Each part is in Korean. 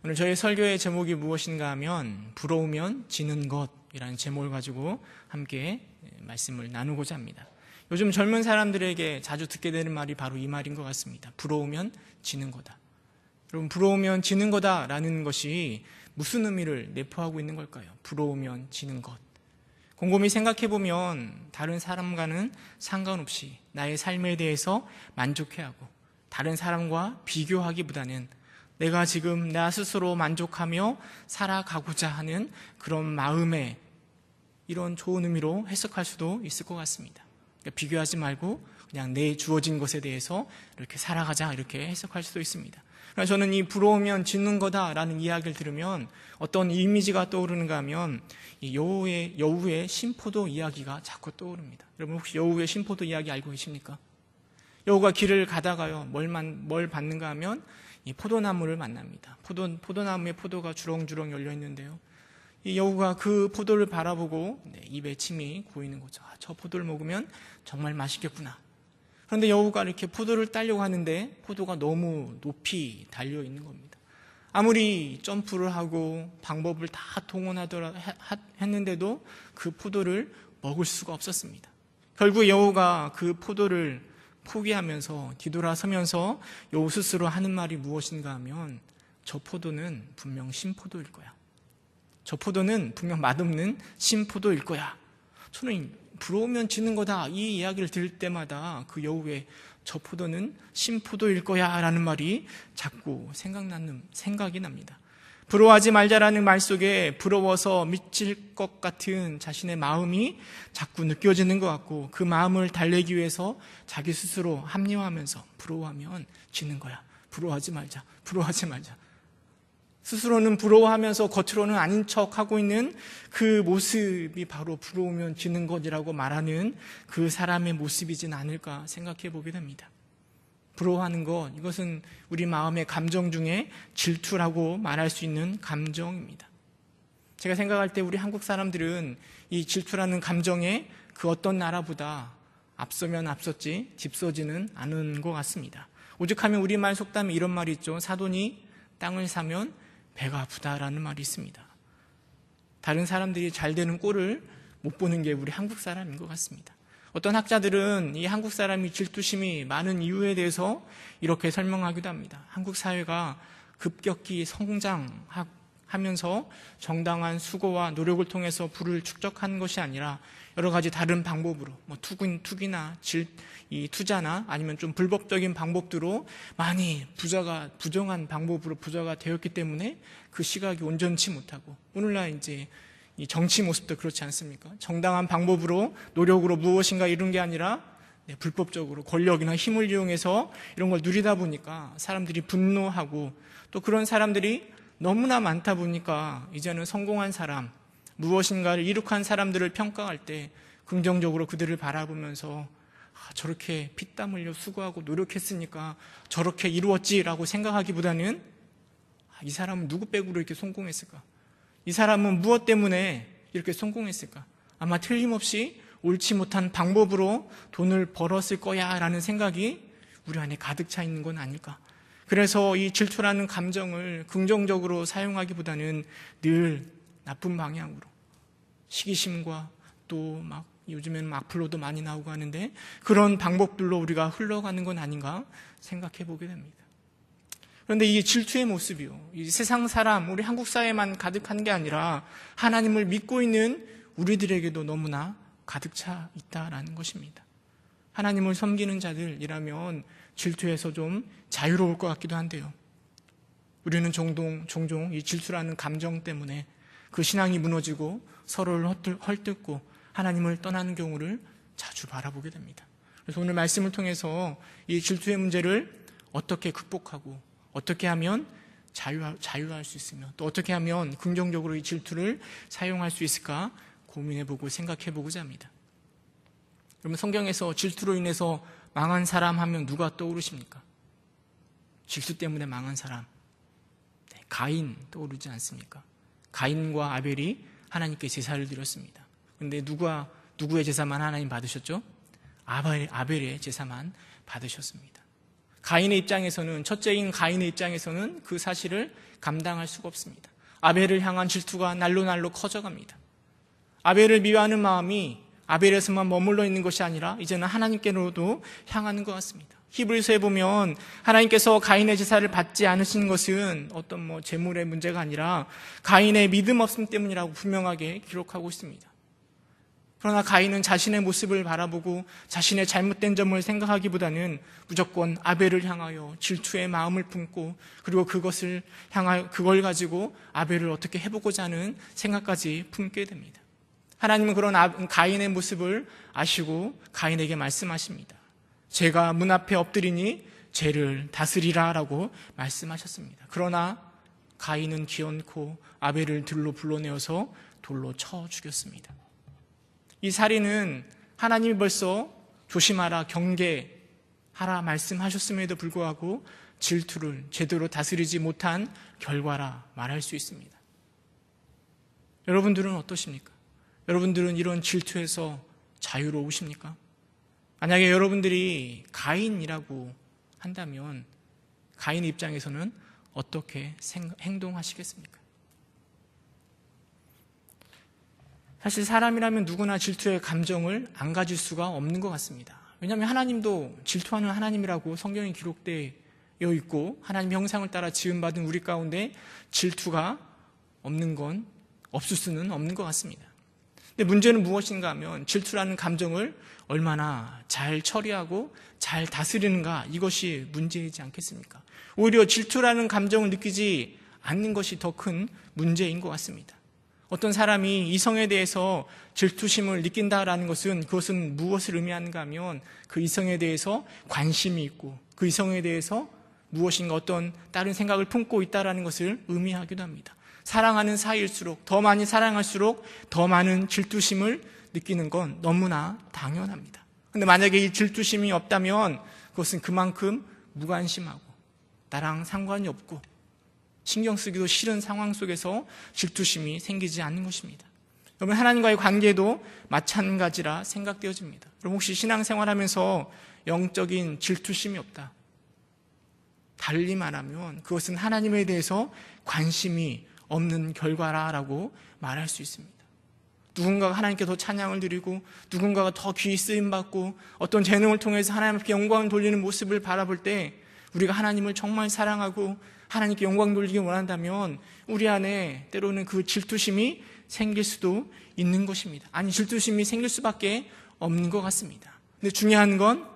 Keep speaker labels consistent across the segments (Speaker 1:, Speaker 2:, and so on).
Speaker 1: 오늘 저희 설교의 제목이 무엇인가 하면 부러우면 지는 것이라는 제목을 가지고 함께 말씀을 나누고자 합니다. 요즘 젊은 사람들에게 자주 듣게 되는 말이 바로 이 말인 것 같습니다. 부러우면 지는 거다. 여러분, 부러우면 지는 거다라는 것이 무슨 의미를 내포하고 있는 걸까요? 부러우면 지는 것. 곰곰이 생각해보면 다른 사람과는 상관없이 나의 삶에 대해서 만족해하고 다른 사람과 비교하기보다는 내가 지금 나 스스로 만족하며 살아가고자 하는 그런 마음에 이런 좋은 의미로 해석할 수도 있을 것 같습니다. 그러니까 비교하지 말고 그냥 내 주어진 것에 대해서 이렇게 살아가자, 이렇게 해석할 수도 있습니다. 그러나 저는 이 부러우면 지는 거다라는 이야기를 들으면 어떤 이미지가 떠오르는가 하면 이 여우의 심포도 이야기가 자꾸 떠오릅니다. 여러분, 혹시 여우의 심포도 이야기 알고 계십니까? 여우가 길을 가다가요, 뭘 받는가 하면 이 포도나무를 만납니다. 포도나무에 포도가 주렁주렁 열려 있는데요, 이 여우가 그 포도를 바라보고 입에 침이 고이는 거죠. 저 포도를 먹으면 정말 맛있겠구나. 그런데 여우가 이렇게 포도를 따려고 하는데 포도가 너무 높이 달려 있는 겁니다. 아무리 점프를 하고 방법을 다 했는데도 그 포도를 먹을 수가 없었습니다. 결국 여우가 그 포도를 포기하면서 뒤돌아서면서 여우 스스로 하는 말이 무엇인가 하면 저 포도는 분명 신포도일 거야. 저 포도는 분명 맛없는 신포도일 거야. 저는 부러우면 지는 거다, 이 이야기를 들을 때마다 그 여우의 저 포도는 신포도일 거야 라는 말이 자꾸 생각이 납니다. 부러워하지 말자라는 말 속에 부러워서 미칠 것 같은 자신의 마음이 자꾸 느껴지는 것 같고, 그 마음을 달래기 위해서 자기 스스로 합리화하면서 부러워하면 지는 거야, 부러워하지 말자. 스스로는 부러워하면서 겉으로는 아닌 척하고 있는 그 모습이 바로 부러우면 지는 것이라고 말하는 그 사람의 모습이진 않을까 생각해 보게 됩니다. 부러워하는 것, 이것은 우리 마음의 감정 중에 질투라고 말할 수 있는 감정입니다. 제가 생각할 때 우리 한국 사람들은 이 질투라는 감정에 그 어떤 나라보다 앞서면 앞섰지 뒤서지는 않은 것 같습니다. 오죽하면 우리말 속담에 이런 말이 있죠. 사돈이 땅을 사면 배가 아프다라는 말이 있습니다. 다른 사람들이 잘 되는 꼴을 못 보는 게 우리 한국 사람인 것 같습니다. 어떤 학자들은 이 한국 사람이 질투심이 많은 이유에 대해서 이렇게 설명하기도 합니다. 한국 사회가 급격히 성장하면서 정당한 수고와 노력을 통해서 부를 축적한 것이 아니라 여러 가지 다른 방법으로 투기나 투자나 아니면 좀 불법적인 방법들로 많이 부정한 방법으로 부자가 되었기 때문에 그 시각이 온전치 못하고, 오늘날 이제 이 정치 모습도 그렇지 않습니까? 정당한 방법으로 노력으로 무엇인가 이룬 게 아니라 불법적으로 권력이나 힘을 이용해서 이런 걸 누리다 보니까 사람들이 분노하고, 또 그런 사람들이 너무나 많다 보니까 이제는 성공한 사람, 무엇인가를 이룩한 사람들을 평가할 때 긍정적으로 그들을 바라보면서 저렇게 피땀 흘려 수고하고 노력했으니까 저렇게 이루었지라고 생각하기보다는 이 사람은 누구 빼고 이렇게 성공했을까? 이 사람은 무엇 때문에 이렇게 성공했을까? 아마 틀림없이 옳지 못한 방법으로 돈을 벌었을 거야 라는 생각이 우리 안에 가득 차 있는 건 아닐까? 그래서 이 질투라는 감정을 긍정적으로 사용하기보다는 늘 나쁜 방향으로, 시기심과 또 요즘에는 악플로도 많이 나오고 하는데 그런 방법들로 우리가 흘러가는 건 아닌가 생각해 보게 됩니다. 그런데 이 질투의 모습이요, 이 세상 사람, 우리 한국 사회만 가득한 게 아니라 하나님을 믿고 있는 우리들에게도 너무나 가득 차 있다라는 것입니다. 하나님을 섬기는 자들이라면 질투에서 좀 자유로울 것 같기도 한데요, 우리는 종종 이 질투라는 감정 때문에 그 신앙이 무너지고 서로를 헐뜯고 하나님을 떠나는 경우를 자주 바라보게 됩니다. 그래서 오늘 말씀을 통해서 이 질투의 문제를 어떻게 극복하고 어떻게 하면 자유할 수 있으며 또 어떻게 하면 긍정적으로 이 질투를 사용할 수 있을까 고민해보고 생각해보고자 합니다. 여러분, 성경에서 질투로 인해서 망한 사람 하면 누가 떠오르십니까? 질투 때문에 망한 사람, 가인 떠오르지 않습니까? 가인과 아벨이 하나님께 제사를 드렸습니다. 그런데 누구의 제사만 하나님 받으셨죠? 아벨의 제사만 받으셨습니다. 가인의 입장에서는, 첫째인 가인의 입장에서는 그 사실을 감당할 수가 없습니다. 아벨을 향한 질투가 날로 날로 커져갑니다. 아벨을 미워하는 마음이 아벨에서만 머물러 있는 것이 아니라 이제는 하나님께로도 향하는 것 같습니다. 히브리서에 보면 하나님께서 가인의 제사를 받지 않으신 것은 어떤 재물의 문제가 아니라 가인의 믿음 없음 때문이라고 분명하게 기록하고 있습니다. 그러나 가인은 자신의 모습을 바라보고 자신의 잘못된 점을 생각하기보다는 무조건 아벨을 향하여 질투의 마음을 품고, 그리고 그걸 가지고 아벨을 어떻게 해보고자 하는 생각까지 품게 됩니다. 하나님은 그런 가인의 모습을 아시고 가인에게 말씀하십니다. 죄가 문 앞에 엎드리니 죄를 다스리라 라고 말씀하셨습니다. 그러나 가인은 기어코 아벨을 들로 불러내어서 돌로 쳐 죽였습니다. 이 살인은 하나님이 벌써 조심하라, 경계하라 말씀하셨음에도 불구하고 질투를 제대로 다스리지 못한 결과라 말할 수 있습니다. 여러분들은 어떠십니까? 여러분들은 이런 질투에서 자유로우십니까? 만약에 여러분들이 가인이라고 한다면 가인 입장에서는 어떻게 행동하시겠습니까? 사실 사람이라면 누구나 질투의 감정을 안 가질 수가 없는 것 같습니다. 왜냐하면 하나님도 질투하는 하나님이라고 성경에 기록되어 있고, 하나님 형상을 따라 지음받은 우리 가운데 질투가 없을 수는 없는 것 같습니다. 근데 문제는 무엇인가 하면 질투라는 감정을 얼마나 잘 처리하고 잘 다스리는가, 이것이 문제이지 않겠습니까? 오히려 질투라는 감정을 느끼지 않는 것이 더 큰 문제인 것 같습니다. 어떤 사람이 이성에 대해서 질투심을 느낀다라는 것은, 그것은 무엇을 의미하는가 하면 그 이성에 대해서 관심이 있고 그 이성에 대해서 무엇인가 어떤 다른 생각을 품고 있다라는 것을 의미하기도 합니다. 사랑하는 사이일수록, 더 많이 사랑할수록 더 많은 질투심을 느끼는 건 너무나 당연합니다. 그런데 만약에 이 질투심이 없다면 그것은 그만큼 무관심하고 나랑 상관이 없고 신경 쓰기도 싫은 상황 속에서 질투심이 생기지 않는 것입니다. 여러분, 하나님과의 관계도 마찬가지라 생각되어집니다. 여러분, 혹시 신앙생활하면서 영적인 질투심이 없다, 달리 말하면 그것은 하나님에 대해서 관심이 없는 결과라고 말할 수 있습니다. 누군가가 하나님께 더 찬양을 드리고 누군가가 더 귀히 쓰임받고 어떤 재능을 통해서 하나님께 영광을 돌리는 모습을 바라볼 때, 우리가 하나님을 정말 사랑하고 하나님께 영광 돌리기 원한다면 우리 안에 때로는 그 질투심이 생길 수도 있는 것입니다. 아니, 질투심이 생길 수밖에 없는 것 같습니다. 근데 중요한 건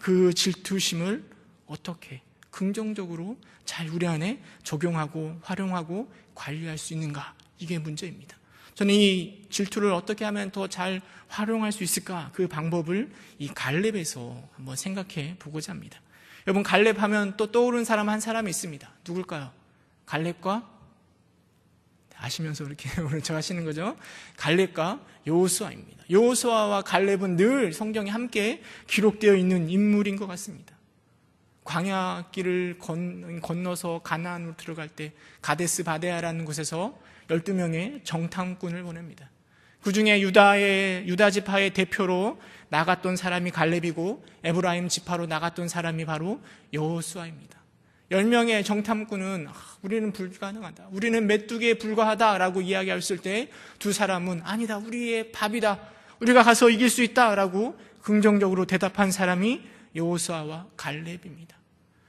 Speaker 1: 그 질투심을 어떻게 긍정적으로 잘 우리 안에 적용하고 활용하고 관리할 수 있는가, 이게 문제입니다. 저는 이 질투를 어떻게 하면 더 잘 활용할 수 있을까, 그 방법을 이 갈렙에서 한번 생각해 보고자 합니다. 여러분, 갈렙 하면 또 떠오르는 사람 한 사람이 있습니다. 누굴까요? 갈렙과, 아시면서 이렇게 오늘 저 하시는 거죠? 갈렙과 여호수아입니다. 여호수아와 갈렙은 늘 성경에 함께 기록되어 있는 인물인 것 같습니다. 광야길을 건너서 가나안으로 들어갈 때 가데스 바네아라는 곳에서 12명의 정탐꾼을 보냅니다. 그 중에 유다 지파의 대표로 나갔던 사람이 갈렙이고 에브라임 지파로 나갔던 사람이 바로 여호수아입니다. 10명의 정탐꾼은 우리는 불가능하다, 우리는 메뚜기에 불과하다라고 이야기했을 때 두 사람은 아니다, 우리의 밥이다, 우리가 가서 이길 수 있다라고 긍정적으로 대답한 사람이 여호수아와 갈렙입니다.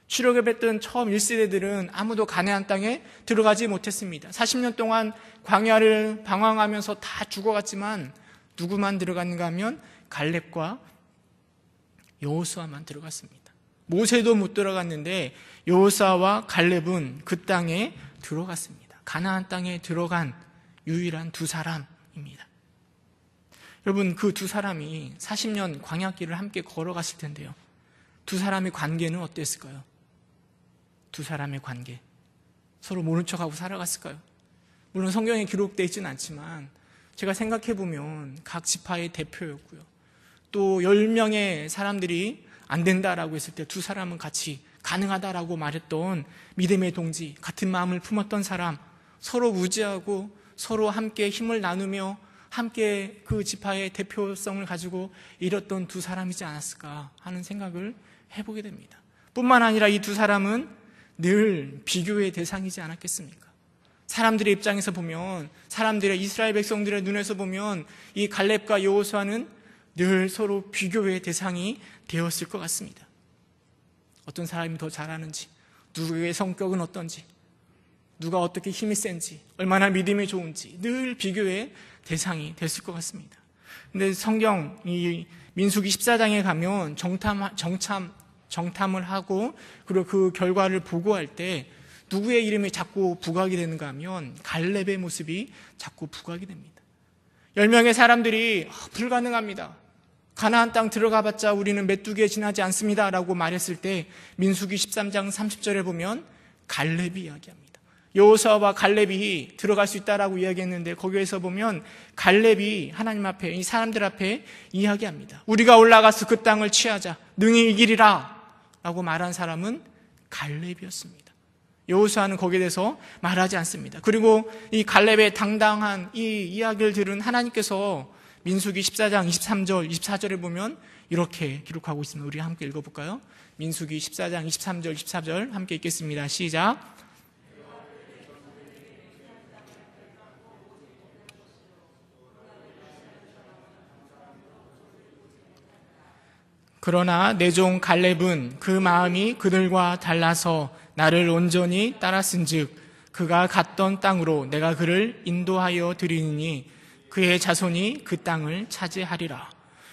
Speaker 1: 출애굽에 뺐던 처음 1세대들은 아무도 가나안 땅에 들어가지 못했습니다. 40년 동안 광야를 방황하면서 다 죽어갔지만 누구만 들어갔는가 하면 갈렙과 여호수아만 들어갔습니다. 모세도 못 들어갔는데 여호수아와 갈렙은 그 땅에 들어갔습니다. 가나안 땅에 들어간 유일한 두 사람입니다. 여러분, 그 두 사람이 40년 광야길을 함께 걸어갔을 텐데요, 두 사람의 관계는 어땠을까요? 두 사람의 관계, 서로 모른 척하고 살아갔을까요? 물론 성경에 기록되어 있지는 않지만 제가 생각해보면 각 지파의 대표였고요, 또 10명의 사람들이 안 된다라고 했을 때 두 사람은 같이 가능하다라고 말했던 믿음의 동지, 같은 마음을 품었던 사람, 서로 우지하고 서로 함께 힘을 나누며 함께 그 지파의 대표성을 가지고 이뤘던 두 사람이지 않았을까 하는 생각을 해보게 됩니다. 뿐만 아니라 이 두 사람은 늘 비교의 대상이지 않았겠습니까? 사람들의 입장에서 보면, 사람들의 이스라엘 백성들의 눈에서 보면 이 갈렙과 여호수아는 늘 서로 비교의 대상이 되었을 것 같습니다. 어떤 사람이 더 잘하는지, 누구의 성격은 어떤지, 누가 어떻게 힘이 센지, 얼마나 믿음이 좋은지 늘 비교의 대상이 됐을 것 같습니다. 근데 성경 이 민수기 14장에 가면 정탐을 하고 그리고 그 결과를 보고할 때 누구의 이름이 자꾸 부각이 되는가 하면 갈렙의 모습이 자꾸 부각이 됩니다. 10명의 사람들이 불가능합니다. 가나안 땅 들어가봤자 우리는 메뚜기에 지나지 않습니다 라고 말했을 때 민수기 13장 30절에 보면 갈렙이 이야기합니다. 여호수아와 갈렙이 들어갈 수 있다라고 이야기했는데 거기에서 보면 갈렙이 하나님 앞에, 이 사람들 앞에 이야기합니다. 우리가 올라가서 그 땅을 취하자, 능히 이기리라 라고 말한 사람은 갈렙이었습니다. 여호수아는 거기에 대해서 말하지 않습니다. 그리고 이 갈렙의 당당한 이 이야기를 들은 하나님께서 민수기 14장 23절, 24절에 보면 이렇게 기록하고 있습니다. 우리 함께 읽어볼까요? 민수기 14장 23절, 24절 함께 읽겠습니다. 시작. 그러나 내 종 갈렙은 그 마음이 그들과 달라서 나를 온전히 따랐은즉 그가 갔던 땅으로 내가 그를 인도하여 드리니 그의 자손이 그 땅을 차지하리라.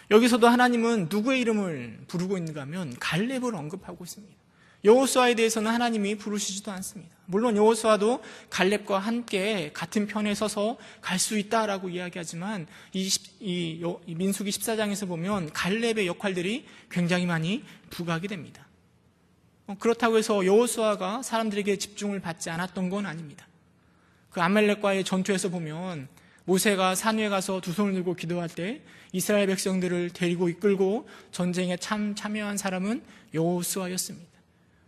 Speaker 1: 여기서도 하나님은 누구의 이름을 부르고 있는가 하면 갈렙을 언급하고 있습니다. 여호수아에 대해서는 하나님이 부르시지도 않습니다. 물론 여호수아도 갈렙과 함께 같은 편에 서서 갈 수 있다라고 이야기하지만 이 민수기 14장에서 보면 갈렙의 역할들이 굉장히 많이 부각이 됩니다. 그렇다고 해서 여호수아가 사람들에게 집중을 받지 않았던 건 아닙니다. 그 아말렉과의 전투에서 보면 모세가 산 위에 가서 두 손을 들고 기도할 때 이스라엘 백성들을 데리고 이끌고 전쟁에 참여한 사람은 여호수아였습니다.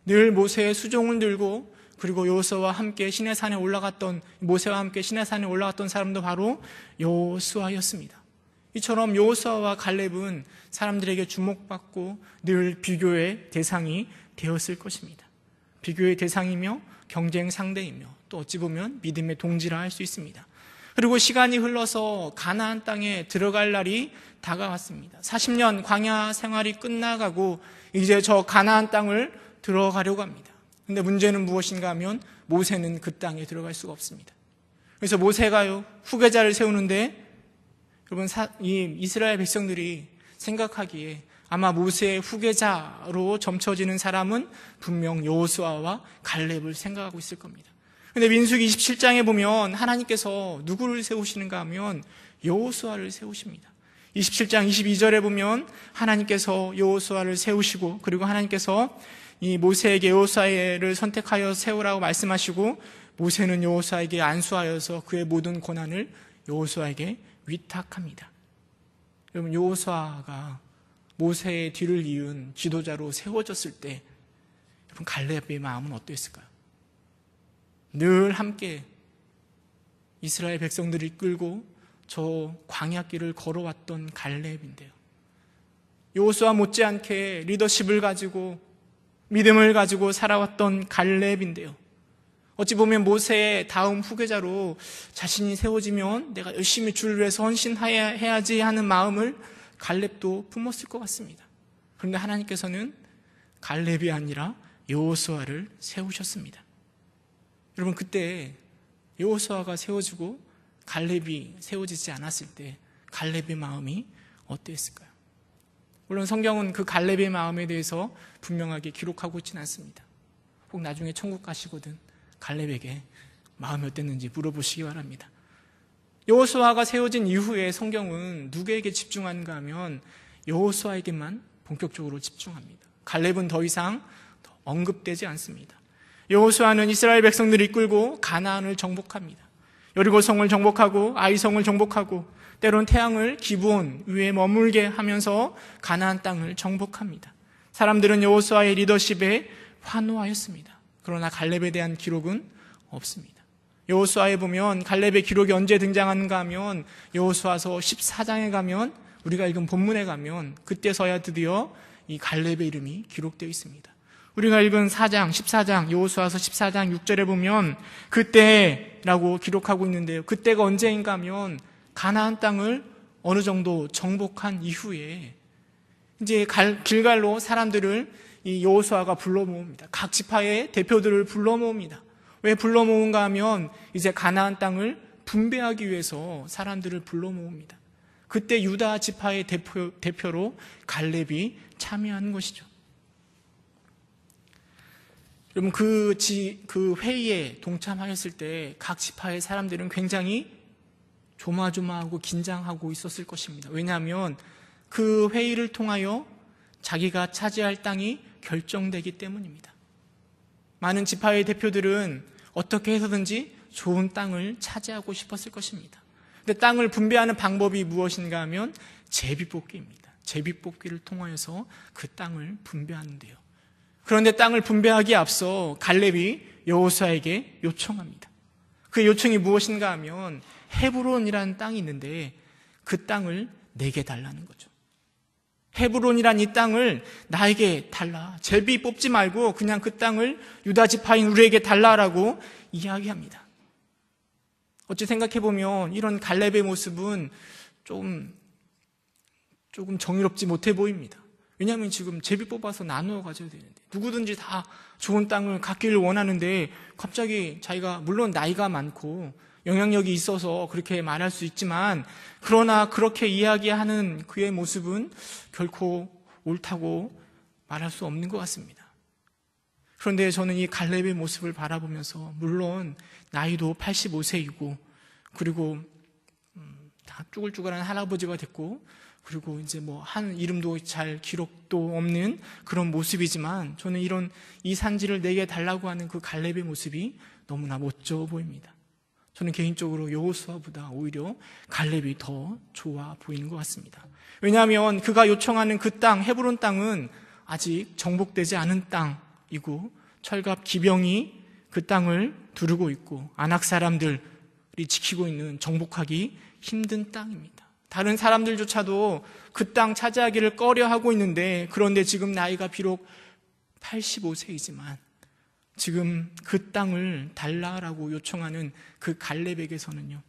Speaker 1: 늘 모세의 수종을 들고 그리고 여호수아와 함께 시내산에 올라갔던, 모세와 함께 시내산에 올라갔던 사람도 바로 여호수아였습니다. 이처럼 여호수아와 갈렙은 사람들에게 주목받고 늘 비교의 대상이 되었을 것입니다. 비교의 대상이며 경쟁 상대이며 또 어찌 보면 믿음의 동지라 할 수 있습니다. 그리고 시간이 흘러서 가나안 땅에 들어갈 날이 다가왔습니다. 40년 광야 생활이 끝나가고 이제 저 가나안 땅을 들어가려고 합니다. 근데 문제는 무엇인가 하면 모세는 그 땅에 들어갈 수가 없습니다. 그래서 모세가요 후계자를 세우는데 여러분 이 이스라엘 백성들이 생각하기에 아마 모세의 후계자로 점쳐지는 사람은 분명 여호수아와 갈렙을 생각하고 있을 겁니다. 근데 민수기 27장에 보면 하나님께서 누구를 세우시는가 하면 여호수아를 세우십니다. 27장 22절에 보면 하나님께서 여호수아를 세우시고 그리고 하나님께서 이 모세에게 여호수아를 선택하여 세우라고 말씀하시고 모세는 여호수아에게 안수하여서 그의 모든 고난을 여호수아에게 위탁합니다. 여러분 여호수아가 모세의 뒤를 이은 지도자로 세워졌을 때 여러분 갈렙의 마음은 어떠했을까요? 늘 함께 이스라엘 백성들을 이끌고 저 광야길을 걸어왔던 갈렙인데요. 여호수아 못지않게 리더십을 가지고 믿음을 가지고 살아왔던 갈렙인데요. 어찌 보면 모세의 다음 후계자로 자신이 세워지면 내가 열심히 주를 위해서 헌신해야지 하는 마음을 갈렙도 품었을 것 같습니다. 그런데 하나님께서는 갈렙이 아니라 여호수아를 세우셨습니다. 여러분 그때 여호수아가 세워지고 갈렙이 세워지지 않았을 때 갈렙의 마음이 어땠을까요? 물론 성경은 그 갈렙의 마음에 대해서 분명하게 기록하고 있지는 않습니다. 혹 나중에 천국 가시거든 갈렙에게 마음이 어땠는지 물어보시기 바랍니다. 여호수아가 세워진 이후에 성경은 누구에게 집중하는가 하면 여호수아에게만 본격적으로 집중합니다. 갈렙은 더 이상 언급되지 않습니다. 여호수아는 이스라엘 백성들을 이끌고 가나안을 정복합니다. 여리고성을 정복하고 아이성을 정복하고 때론 태양을 기브온 위에 머물게 하면서 가나안 땅을 정복합니다. 사람들은 여호수아의 리더십에 환호하였습니다. 그러나 갈렙에 대한 기록은 없습니다. 여호수아에 보면 갈렙의 기록이 언제 등장하는가 하면 여호수아서 14장에 가면 우리가 읽은 본문에 가면 그때서야 드디어 이 갈렙의 이름이 기록되어 있습니다. 우리가 읽은 14장, 여호수아서 14장 6절에 보면 그때라고 기록하고 있는데요. 그때가 언제인가 하면 가나안 땅을 어느 정도 정복한 이후에 이제 길갈로 사람들을 이 여호수아가 불러 모읍니다. 각 지파의 대표들을 불러 모읍니다. 왜 불러 모은가 하면 이제 가나안 땅을 분배하기 위해서 사람들을 불러 모읍니다. 그때 유다 지파의 대표로 갈렙이 참여하는 것이죠. 여러분 그 회의에 동참하였을 때 각 지파의 사람들은 굉장히 조마조마하고 긴장하고 있었을 것입니다. 왜냐하면 그 회의를 통하여 자기가 차지할 땅이 결정되기 때문입니다. 많은 지파의 대표들은 어떻게 해서든지 좋은 땅을 차지하고 싶었을 것입니다. 근데 땅을 분배하는 방법이 무엇인가 하면 제비뽑기입니다. 제비뽑기를 통하여서 그 땅을 분배하는데요. 그런데 땅을 분배하기에 앞서 갈렙이 여호수아에게 요청합니다. 그 요청이 무엇인가 하면 헤브론이라는 땅이 있는데 그 땅을 내게 달라는 거죠. 헤브론이란 이 땅을 나에게 달라. 제비 뽑지 말고 그냥 그 땅을 유다 지파인 우리에게 달라라고 이야기합니다. 어찌 생각해보면 이런 갈렙의 모습은 조금 정의롭지 못해 보입니다. 왜냐하면 지금 제비 뽑아서 나누어 가져야 되는데 누구든지 다 좋은 땅을 갖기를 원하는데 갑자기 자기가 물론 나이가 많고 영향력이 있어서 그렇게 말할 수 있지만 그러나 그렇게 이야기하는 그의 모습은 결코 옳다고 말할 수 없는 것 같습니다. 그런데 저는 이 갈렙의 모습을 바라보면서 물론 나이도 85세이고 그리고 다 쭈글쭈글한 할아버지가 됐고 그리고 이제 한 이름도 잘 기록도 없는 그런 모습이지만 저는 이 산지를 내게 달라고 하는 그 갈렙의 모습이 너무나 멋져 보입니다. 저는 개인적으로 여호수아보다 오히려 갈렙이 더 좋아 보이는 것 같습니다. 왜냐하면 그가 요청하는 그 땅, 헤브론 땅은 아직 정복되지 않은 땅이고 철갑 기병이 그 땅을 두르고 있고 아낙 사람들이 지키고 있는 정복하기 힘든 땅입니다. 다른 사람들조차도 그 땅 차지하기를 꺼려하고 있는데 그런데 지금 나이가 비록 85세이지만 지금 그 땅을 달라라고 요청하는 그 갈렙에게서는요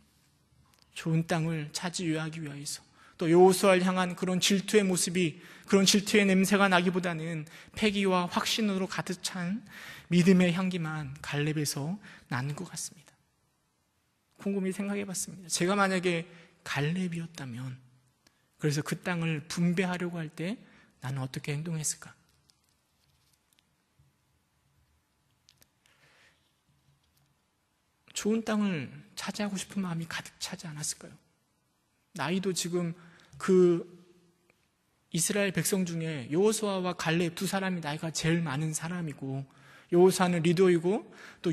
Speaker 1: 좋은 땅을 차지하기 위해서 또 여호수아를 향한 그런 질투의 모습이 그런 질투의 냄새가 나기보다는 패기와 확신으로 가득 찬 믿음의 향기만 갈렙에서 나는 것 같습니다. 곰곰이 생각해 봤습니다. 제가 만약에 갈렙이었다면 그래서 그 땅을 분배하려고 할 때 나는 어떻게 행동했을까? 좋은 땅을 차지하고 싶은 마음이 가득 차지 않았을까요? 나이도 지금 그 이스라엘 백성 중에 여호수아와 갈렙 두 사람이 나이가 제일 많은 사람이고 여호수아는 리더이고 또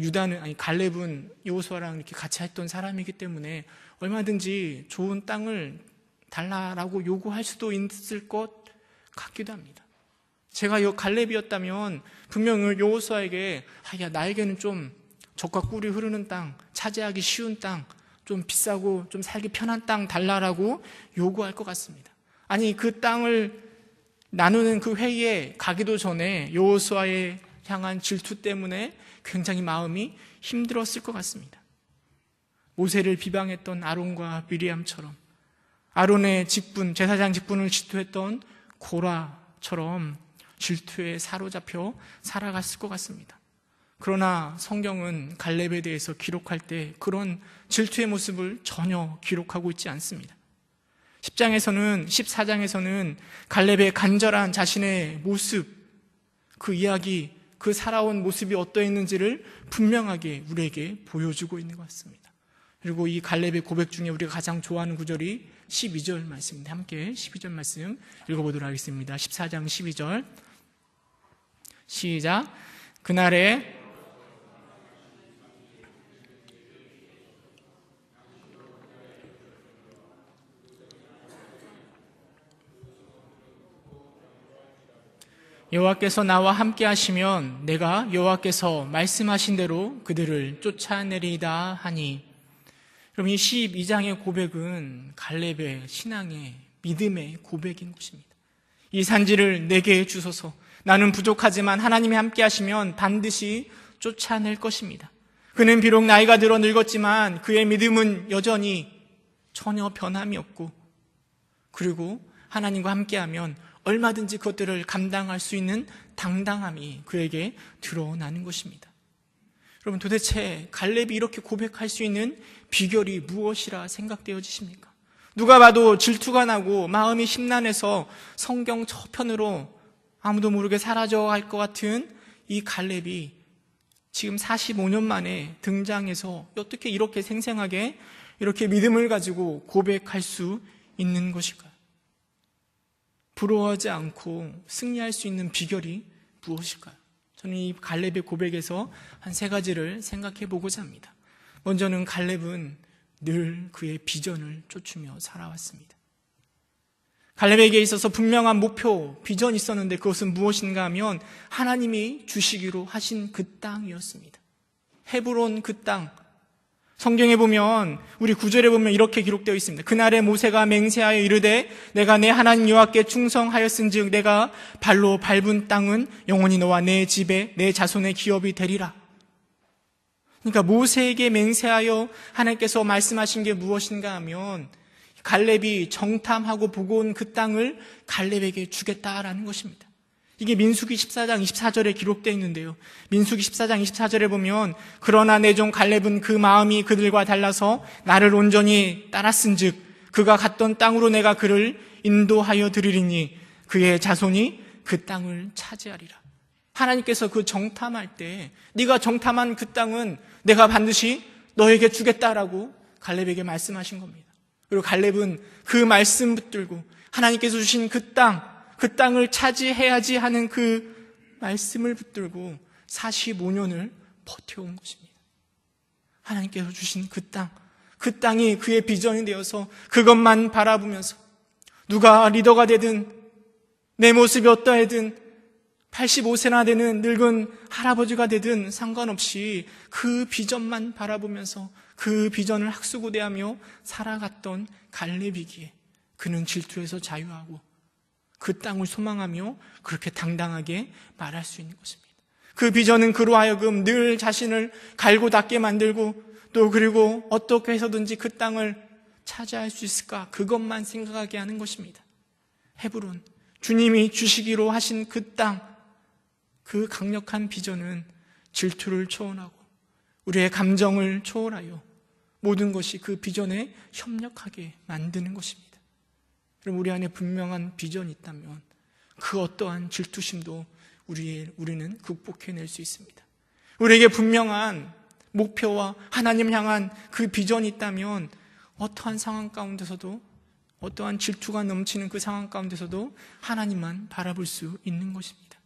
Speaker 1: 갈렙은 여호수아랑 이렇게 같이 했던 사람이기 때문에 얼마든지 좋은 땅을 달라라고 요구할 수도 있을 것 같기도 합니다. 제가 갈렙이었다면 분명히 여호수아에게 나에게는 좀 적과 꿀이 흐르는 땅, 차지하기 쉬운 땅, 좀 비싸고 좀 살기 편한 땅 달라라고 요구할 것 같습니다. 아니 그 땅을 나누는 그 회의에 가기도 전에 여호수아에 향한 질투 때문에 굉장히 마음이 힘들었을 것 같습니다. 모세를 비방했던 아론과 미리암처럼 아론의 직분, 제사장 직분을 질투했던 고라처럼 질투에 사로잡혀 살아갔을 것 같습니다. 그러나 성경은 갈렙에 대해서 기록할 때 그런 질투의 모습을 전혀 기록하고 있지 않습니다. 14장에서는 갈렙의 간절한 자신의 모습, 그 이야기, 그 살아온 모습이 어떠했는지를 분명하게 우리에게 보여주고 있는 것 같습니다. 그리고 이 갈렙의 고백 중에 우리가 가장 좋아하는 구절이 12절 말씀입니다. 함께 12절 말씀 읽어보도록 하겠습니다. 14장 12절 시작. 그날에 여호와께서 나와 함께 하시면 내가 여호와께서 말씀하신 대로 그들을 쫓아내리이다 하니. 그럼 이 12장의 고백은 갈렙의 신앙의 믿음의 고백인 것입니다. 이 산지를 내게 주소서, 나는 부족하지만 하나님이 함께 하시면 반드시 쫓아낼 것입니다. 그는 비록 나이가 들어 늙었지만 그의 믿음은 여전히 전혀 변함이 없고, 그리고 하나님과 함께하면 얼마든지 그것들을 감당할 수 있는 당당함이 그에게 드러나는 것입니다. 여러분, 도대체 갈렙이 이렇게 고백할 수 있는 비결이 무엇이라 생각되어지십니까? 누가 봐도 질투가 나고 마음이 심란해서 성경 저편으로 아무도 모르게 사라져갈 것 같은 이 갈렙이 지금 45년 만에 등장해서 어떻게 이렇게 생생하게 이렇게 믿음을 가지고 고백할 수 있는 것일까요? 부러워하지 않고 승리할 수 있는 비결이 무엇일까요? 저는 이 갈렙의 고백에서 한 3가지를 생각해 보고자 합니다. 먼저는 갈렙은 늘 그의 비전을 쫓으며 살아왔습니다. 갈렙에게 있어서 분명한 목표, 비전이 있었는데 그것은 무엇인가 하면 하나님이 주시기로 하신 그 땅이었습니다. 헤브론 그 땅. 성경에 보면, 우리 9절에 보면 이렇게 기록되어 있습니다. 그날에 모세가 맹세하여 이르되 내가 내 하나님 여호와께 충성하였은즉 내가 발로 밟은 땅은 영원히 너와 내 집에 내 자손의 기업이 되리라. 그러니까 모세에게 맹세하여 하나님께서 말씀하신 게 무엇인가 하면 갈렙이 정탐하고 보고 온 그 땅을 갈렙에게 주겠다라는 것입니다. 이게 민수기 14장 24절에 기록되어 있는데요. 민수기 14장 24절에 보면 그러나 내 종 갈렙은 그 마음이 그들과 달라서 나를 온전히 따랐은즉 그가 갔던 땅으로 내가 그를 인도하여 드리리니 그의 자손이 그 땅을 차지하리라. 하나님께서 그 정탐할 때 네가 정탐한 그 땅은 내가 반드시 너에게 주겠다라고 갈렙에게 말씀하신 겁니다. 그리고 갈렙은 그 말씀 붙들고 하나님께서 주신 그 땅을 차지해야지 하는 그 말씀을 붙들고 45년을 버텨온 것입니다. 하나님께서 주신 그 땅이 그의 비전이 되어서 그것만 바라보면서 누가 리더가 되든 내 모습이 어떠하든 85세나 되는 늙은 할아버지가 되든 상관없이 그 비전만 바라보면서 그 비전을 학수고대하며 살아갔던 갈렙이기에 그는 질투에서 자유하고 그 땅을 소망하며 그렇게 당당하게 말할 수 있는 것입니다. 그 비전은 그로 하여금 늘 자신을 갈고 닦게 만들고 또 그리고 어떻게 해서든지 그 땅을 차지할 수 있을까 그것만 생각하게 하는 것입니다. 헤브론, 주님이 주시기로 하신 그 땅, 그 강력한 비전은 질투를 초월하고 우리의 감정을 초월하여 모든 것이 그 비전에 협력하게 만드는 것입니다. 그럼 우리 안에 분명한 비전이 있다면 그 어떠한 질투심도 우리는 극복해낼 수 있습니다. 우리에게 분명한 목표와 하나님 향한 그 비전이 있다면 어떠한 상황 가운데서도 어떠한 질투가 넘치는 그 상황 가운데서도 하나님만 바라볼 수 있는 것입니다.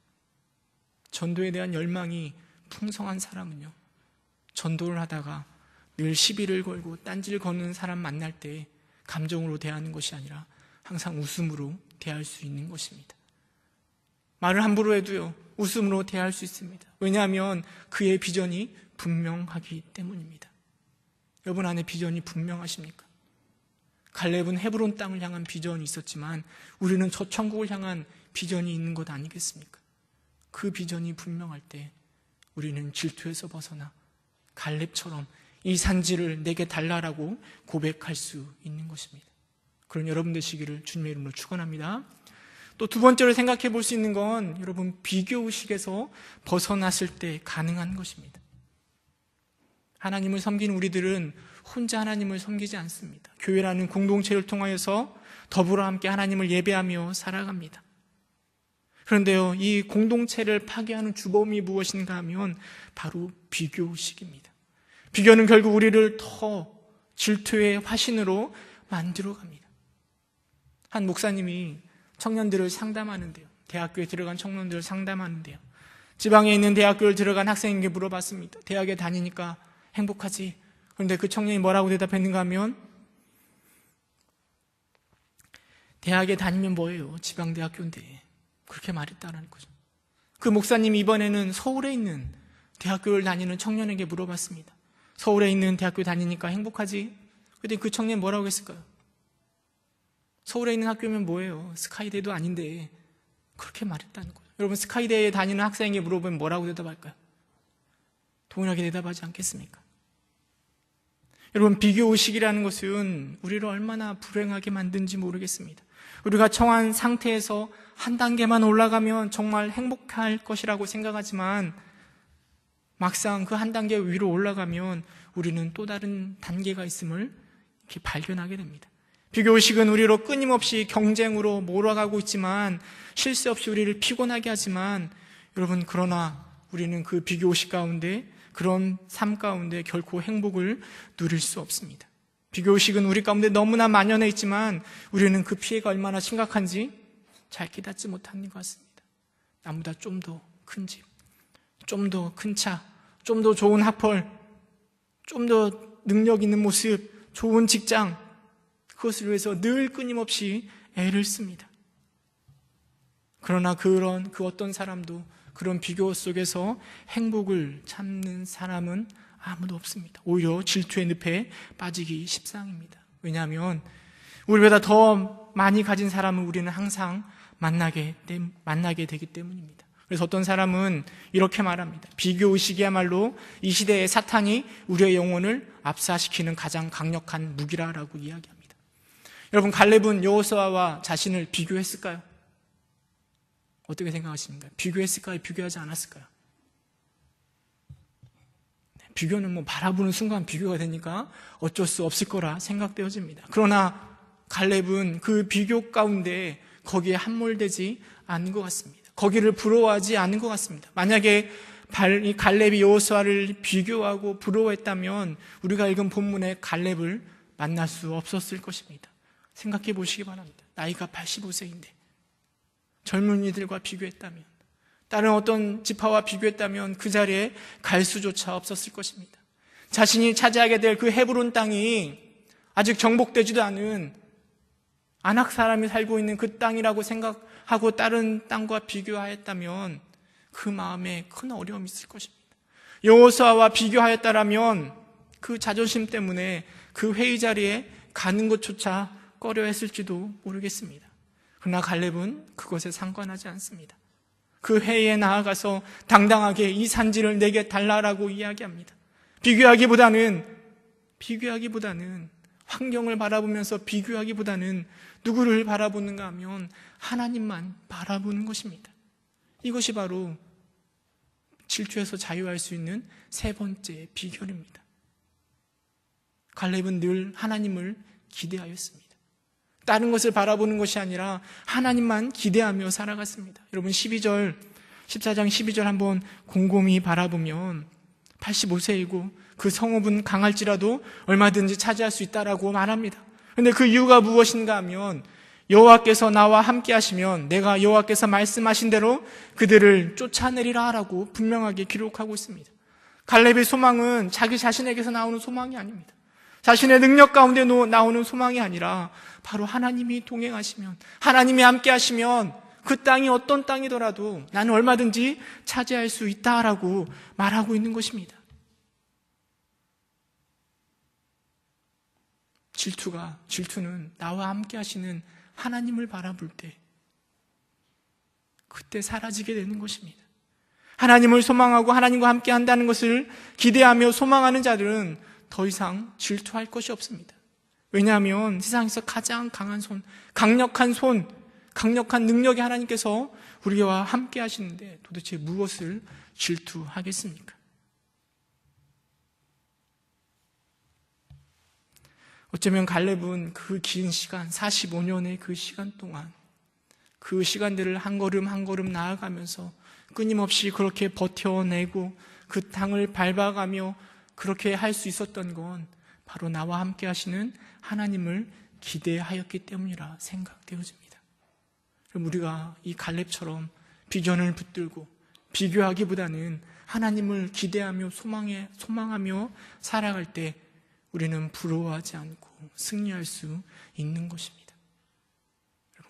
Speaker 1: 전도에 대한 열망이 풍성한 사람은요, 전도를 하다가 늘 시비를 걸고 딴지를 거는 사람 만날 때 감정으로 대하는 것이 아니라 항상 웃음으로 대할 수 있는 것입니다. 말을 함부로 해도요, 웃음으로 대할 수 있습니다. 왜냐하면 그의 비전이 분명하기 때문입니다. 여러분 안에 비전이 분명하십니까? 갈렙은 헤브론 땅을 향한 비전이 있었지만 우리는 저 천국을 향한 비전이 있는 것 아니겠습니까? 그 비전이 분명할 때 우리는 질투에서 벗어나 갈렙처럼 이 산지를 내게 달라라고 고백할 수 있는 것입니다. 그런 여러분 되시기를 주님의 이름으로 축원합니다. 또 두 번째로 생각해 볼 수 있는 건 여러분 비교의식에서 벗어났을 때 가능한 것입니다. 하나님을 섬기는 우리들은 혼자 하나님을 섬기지 않습니다. 교회라는 공동체를 통하여서 더불어 함께 하나님을 예배하며 살아갑니다. 그런데요, 이 공동체를 파괴하는 주범이 무엇인가 하면 바로 비교의식입니다. 비교는 결국 우리를 더 질투의 화신으로 만들어갑니다. 한 목사님이 청년들을 상담하는데요, 대학교에 들어간 청년들을 상담하는데요, 지방에 있는 대학교를 들어간 학생에게 물어봤습니다. 대학에 다니니까 행복하지? 그런데 그 청년이 뭐라고 대답했는가 하면 대학에 다니면 뭐예요? 지방대학교인데. 그렇게 말했다라는 거죠. 그 목사님이 이번에는 서울에 있는 대학교를 다니는 청년에게 물어봤습니다. 서울에 있는 대학교 다니니까 행복하지? 그런데 그 청년이 뭐라고 했을까요? 서울에 있는 학교면 뭐예요? 스카이대도 아닌데. 그렇게 말했다는 거죠. 여러분, 스카이대에 다니는 학생에게 물어보면 뭐라고 대답할까요? 동일하게 대답하지 않겠습니까? 여러분, 비교의식이라는 것은 우리를 얼마나 불행하게 만든지 모르겠습니다. 우리가 처한 상태에서 한 단계만 올라가면 정말 행복할 것이라고 생각하지만 막상 그 한 단계 위로 올라가면 우리는 또 다른 단계가 있음을 이렇게 발견하게 됩니다. 비교의식은 우리로 끊임없이 경쟁으로 몰아가고 있지만 쉴 새 없이 우리를 피곤하게 하지만 여러분, 그러나 우리는 그 비교의식 가운데, 그런 삶 가운데 결코 행복을 누릴 수 없습니다. 비교의식은 우리 가운데 너무나 만연해 있지만 우리는 그 피해가 얼마나 심각한지 잘 깨닫지 못하는 것 같습니다. 나보다 좀 더 큰 집, 좀 더 큰 차, 좀 더 좋은 학벌, 좀 더 능력 있는 모습, 좋은 직장, 그것을 위해서 늘 끊임없이 애를 씁니다. 그러나 그 어떤 사람도 그런 비교 속에서 행복을 찾는 사람은 아무도 없습니다. 오히려 질투의 늪에 빠지기 십상입니다. 왜냐하면 우리보다 더 많이 가진 사람은 우리는 항상 만나게 되기 때문입니다. 그래서 어떤 사람은 이렇게 말합니다. 비교의식이야말로 이 시대의 사탄이 우리의 영혼을 압사시키는 가장 강력한 무기라고 이야기합니다. 여러분, 갈렙은 여호수아와 자신을 비교했을까요? 어떻게 생각하십니까? 비교했을까요? 비교하지 않았을까요? 비교는 바라보는 순간 비교가 되니까 어쩔 수 없을 거라 생각되어집니다. 그러나 갈렙은 그 비교 가운데 거기에 함몰되지 않은 것 같습니다. 거기를 부러워하지 않은 것 같습니다. 만약에 갈렙이 여호수아를 비교하고 부러워했다면 우리가 읽은 본문에 갈렙을 만날 수 없었을 것입니다. 생각해 보시기 바랍니다. 나이가 85세인데 젊은이들과 비교했다면, 다른 어떤 지파와 비교했다면 그 자리에 갈 수조차 없었을 것입니다. 자신이 차지하게 될 그 헤브론 땅이 아직 정복되지도 않은 아낙 사람이 살고 있는 그 땅이라고 생각하고 다른 땅과 비교하였다면 그 마음에 큰 어려움이 있을 것입니다. 여호수아와 비교하였다라면 그 자존심 때문에 그 회의 자리에 가는 것조차 꺼려했을지도 모르겠습니다. 그러나 갈렙은 그것에 상관하지 않습니다. 그 회의에 나아가서 당당하게 이 산지를 내게 달라라고 이야기합니다. 비교하기보다는 환경을 바라보면서 비교하기보다는 누구를 바라보는가 하면 하나님만 바라보는 것입니다. 이것이 바로 질투에서 자유할 수 있는 세 번째 비결입니다. 갈렙은 늘 하나님을 기대하였습니다. 다른 것을 바라보는 것이 아니라 하나님만 기대하며 살아갔습니다. 여러분, 14장 12절 한번 곰곰이 바라보면 85세이고 그 성읍은 강할지라도 얼마든지 차지할 수 있다라고 말합니다. 그런데 그 이유가 무엇인가 하면 여호와께서 나와 함께 하시면 내가 여호와께서 말씀하신 대로 그들을 쫓아내리라 라고 분명하게 기록하고 있습니다. 갈렙의 소망은 자기 자신에게서 나오는 소망이 아닙니다. 자신의 능력 가운데 나오는 소망이 아니라 바로 하나님이 동행하시면, 하나님이 함께 하시면 그 땅이 어떤 땅이더라도 나는 얼마든지 차지할 수 있다라고 말하고 있는 것입니다. 질투는 나와 함께 하시는 하나님을 바라볼 때 그때 사라지게 되는 것입니다. 하나님을 소망하고 하나님과 함께 한다는 것을 기대하며 소망하는 자들은 더 이상 질투할 것이 없습니다. 왜냐하면 세상에서 가장 강한 강력한 능력의 하나님께서 우리와 함께 하시는데 도대체 무엇을 질투하겠습니까? 어쩌면 갈렙은 그 긴 시간, 45년의 그 시간 동안 그 시간들을 한 걸음 한 걸음 나아가면서 끊임없이 그렇게 버텨내고 그 땅을 밟아가며 그렇게 할 수 있었던 건 바로 나와 함께 하시는 하나님을 기대하였기 때문이라 생각되어집니다. 그럼 우리가 이 갈렙처럼 비전을 붙들고 비교하기보다는 하나님을 기대하며 소망하며 살아갈 때 우리는 부러워하지 않고 승리할 수 있는 것입니다.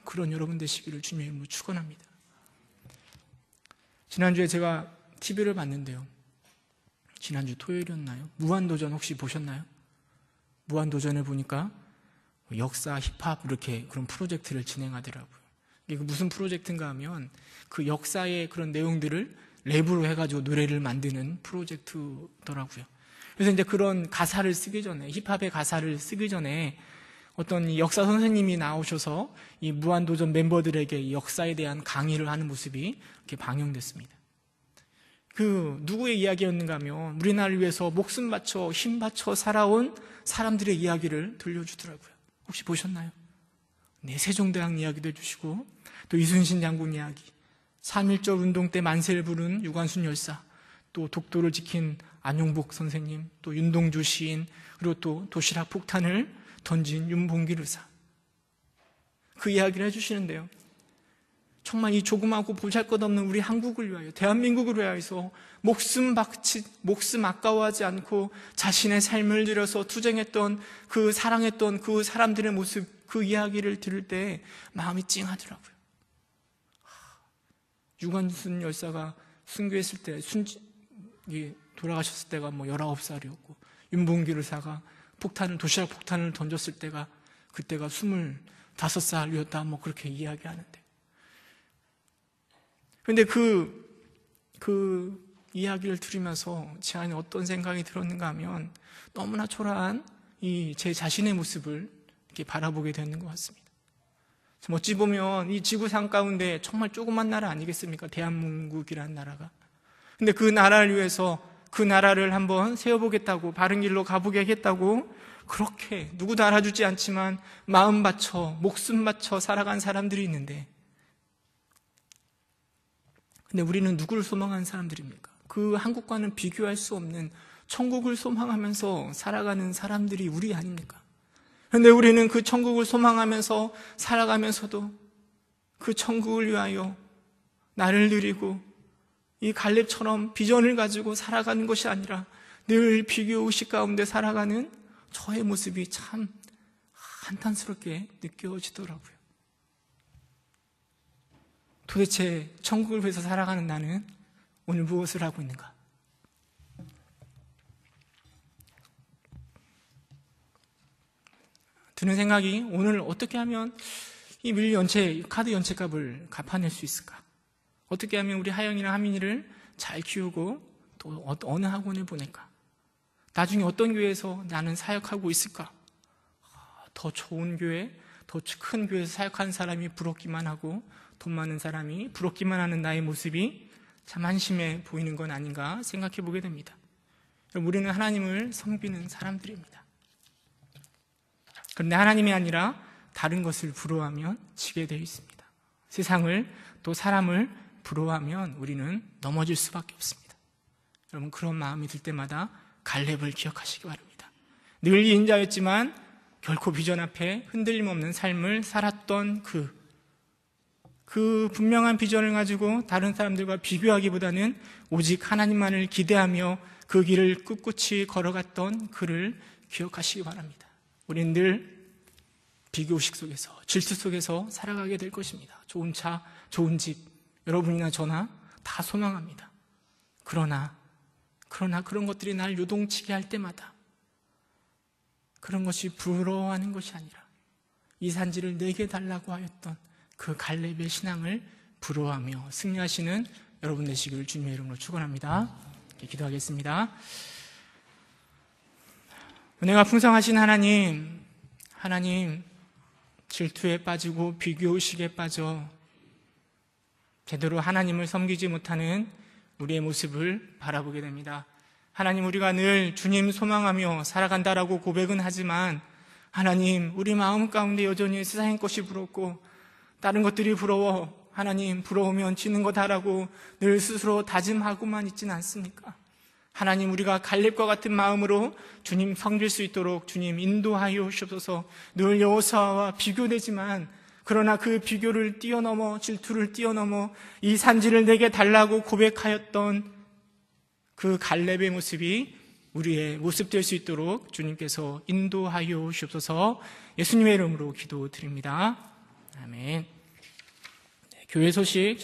Speaker 1: 그런 여러분 되시기를 주님의 이름으로 축원합니다. 지난주에 제가 TV를 봤는데요. 지난주 토요일이었나요? 무한도전 혹시 보셨나요? 무한도전을 보니까 역사, 힙합 이렇게 그런 프로젝트를 진행하더라고요. 이게 무슨 프로젝트인가 하면 그 역사의 그런 내용들을 랩으로 해가지고 노래를 만드는 프로젝트더라고요. 그래서 이제 그런 가사를 쓰기 전에, 힙합의 가사를 쓰기 전에 어떤 이 역사 선생님이 나오셔서 이 무한도전 멤버들에게 이 역사에 대한 강의를 하는 모습이 이렇게 방영됐습니다. 그 누구의 이야기였는가 하면 우리나라를 위해서 목숨 바쳐 힘 바쳐 살아온 사람들의 이야기를 들려주더라고요. 혹시 보셨나요? 네, 세종대왕 이야기도 해주시고 또 이순신 장군 이야기, 3.1절 운동 때 만세를 부른 유관순 열사, 또 독도를 지킨 안용복 선생님, 또 윤동주 시인, 그리고 또 도시락 폭탄을 던진 윤봉길 의사, 그 이야기를 해주시는데요. 정말 이 조그마하고 보잘것없는 우리 한국을 위하여, 대한민국을 위하여서 목숨 아까워하지 않고 자신의 삶을 들여서 투쟁했던 그 사랑했던 그 사람들의 모습, 그 이야기를 들을 때 마음이 찡하더라고요. 유관순 열사가 순교했을 때, 돌아가셨을 때가 19살이었고, 윤봉길 의사가 도시락 폭탄을 던졌을 때가, 그때가 25살이었다, 그렇게 이야기하는데. 그런데 그 이야기를 들으면서 제 안에 어떤 생각이 들었는가 하면 너무나 초라한 제 자신의 모습을 이렇게 바라보게 되는 것 같습니다. 어찌 보면 이 지구상 가운데 정말 조그만 나라 아니겠습니까? 대한민국이라는 나라가. 근데 그 나라를 위해서 그 나라를 한번 세워보겠다고, 바른 길로 가보게 하겠다고 그렇게 누구도 알아주지 않지만 마음 바쳐, 목숨 바쳐 살아간 사람들이 있는데, 근데 우리는 누구를 소망하는 사람들입니까? 그 한국과는 비교할 수 없는 천국을 소망하면서 살아가는 사람들이 우리 아닙니까? 그런데 우리는 그 천국을 소망하면서 살아가면서도 그 천국을 위하여 나를 누리고 이 갈렙처럼 비전을 가지고 살아가는 것이 아니라 늘 비교의식 가운데 살아가는 저의 모습이 참 한탄스럽게 느껴지더라고요. 도대체 천국을 위해서 살아가는 나는 오늘 무엇을 하고 있는가? 드는 생각이, 오늘 어떻게 하면 이 카드 연체값을 갚아낼 수 있을까? 어떻게 하면 우리 하영이랑 하민이를 잘 키우고 또 어느 학원에 보낼까? 나중에 어떤 교회에서 나는 사역하고 있을까? 더 좋은 교회, 더 큰 교회에서 사역하는 사람이 부럽기만 하고 돈 많은 사람이 부럽기만 하는 나의 모습이 참 한심해 보이는 건 아닌가 생각해 보게 됩니다. 우리는 하나님을 섬기는 사람들입니다. 그런데 하나님이 아니라 다른 것을 부러워하면 지게 되어 있습니다. 세상을 또 사람을 부러워하면 우리는 넘어질 수밖에 없습니다. 여러분, 그런 마음이 들 때마다 갈렙을 기억하시기 바랍니다. 늘 인자였지만 결코 비전 앞에 흔들림 없는 삶을 살았던 그 분명한 비전을 가지고 다른 사람들과 비교하기보다는 오직 하나님만을 기대하며 그 길을 꿋꿋이 걸어갔던 그를 기억하시기 바랍니다. 우리는 늘 비교의식 속에서, 질투 속에서 살아가게 될 것입니다. 좋은 차, 좋은 집, 여러분이나 저나 다 소망합니다. 그러나 그런 것들이 날 요동치게 할 때마다 그런 것이 부러워하는 것이 아니라 이 산지를 내게 달라고 하였던 그 갈렙의 신앙을 부러워하며 승리하시는 여러분 되시기를 주님의 이름으로 축원합니다. 기도하겠습니다. 은혜가 풍성하신 하나님, 질투에 빠지고 비교의식에 빠져 제대로 하나님을 섬기지 못하는 우리의 모습을 바라보게 됩니다. 하나님, 우리가 늘 주님 소망하며 살아간다라고 고백은 하지만 하나님, 우리 마음 가운데 여전히 세상의 것이 부럽고 다른 것들이 부러워, 하나님 부러우면 지는 거다라고 늘 스스로 다짐하고만 있지는 않습니까? 하나님, 우리가 갈렙과 같은 마음으로 주님 섬길 수 있도록 주님 인도하여 주옵소서. 늘 여호수아와 비교되지만 그러나 그 비교를 뛰어넘어, 질투를 뛰어넘어 이 산지를 내게 달라고 고백하였던 그 갈렙의 모습이 우리의 모습 될 수 있도록 주님께서 인도하여 주옵소서. 예수님의 이름으로 기도드립니다. 아멘. 교회 소식